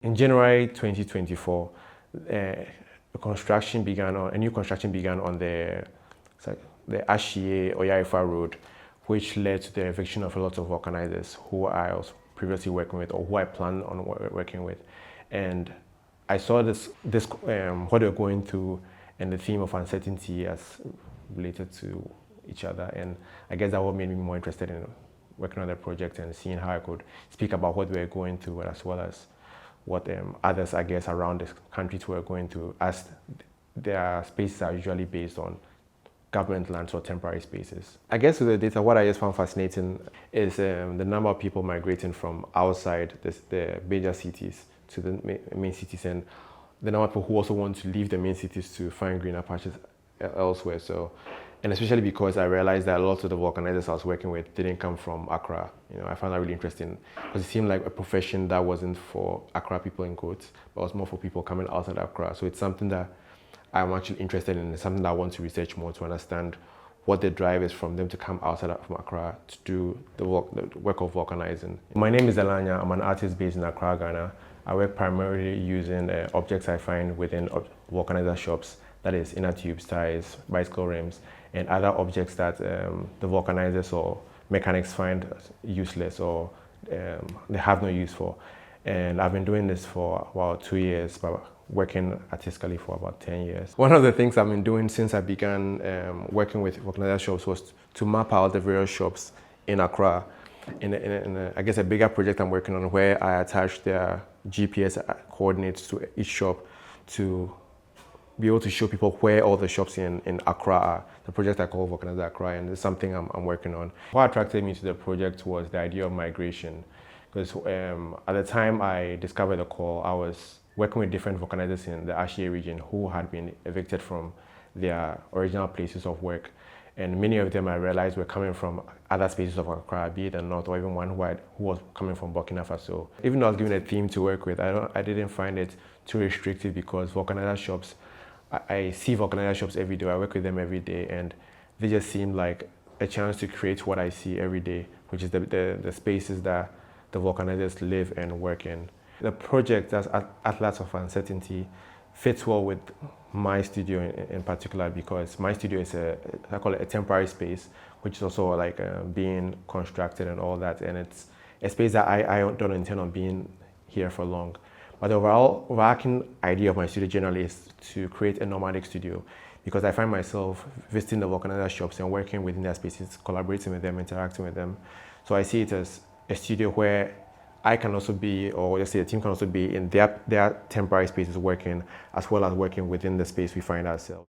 In January 2024, a new construction began on the Ashie Oyarifa Road, which led to the eviction of a lot of vulcanizers who I was previously working with or who I planned on working with. And I saw what they were going through and the theme of uncertainty as related to each other. And I guess that what made me more interested in working on the project and seeing how I could speak about what we were going through as well as what others, I guess, around the country were going through, as their spaces are usually based on government lands or temporary spaces. I guess with the data, what I just found fascinating is the number of people migrating from outside the major cities to the main cities, and the number of people who also want to leave the main cities to find greener patches elsewhere. So, and especially because I realized that a lot of the vulcanizers I was working with didn't come from Accra. I found that really interesting because it seemed like a profession that wasn't for Accra people in quotes, but was more for people coming outside Accra. So it's something that I'm actually interested in. It's something that I want to research more to understand what the drive is from them to come outside from Accra to do the work of vulcanizing. My name is Dela Anyah. I'm an artist based in Accra, Ghana. I work primarily using objects I find within vulcanizer shops, that is inner tubes, tires, bicycle rims, and other objects that the vulcanizers or mechanics find useless or they have no use for. And I've been doing this for about 2 years, but working artistically for about 10 years. One of the things I've been doing since I began working with vulcanizer shops was to map out the various shops in Accra in I guess a bigger project I'm working on, where I attach their GPS coordinates to each shop to be able to show people where all the shops in Accra are. The project I call Vulcaniser Accra, and it's something I'm working on. What attracted me to the project was the idea of migration, because at the time I discovered the call, I was working with different vulcanizers in the Ashie region who had been evicted from their original places of work. And many of them I realized were coming from other spaces of Accra, be it the north or even one who was coming from Burkina Faso. Even though I was given a theme to work with, I didn't find it too restrictive, because vulcanizer shops, I see vulcanizer shops every day, I work with them every day, and they just seem like a chance to create what I see every day, which is the spaces that the vulcanizers live and work in. The project, as Atlas of Uncertainty, fits well with my studio in particular, because my studio is I call it a temporary space, which is also like being constructed and all that, and it's a space that I don't intend on being here for long. But the overarching idea of my studio generally is to create a nomadic studio, because I find myself visiting the vulcanizer shops and working within their spaces, collaborating with them, interacting with them. So I see it as a studio where I can also be, or let's say the team can also be in their temporary spaces working, as well as working within the space we find ourselves.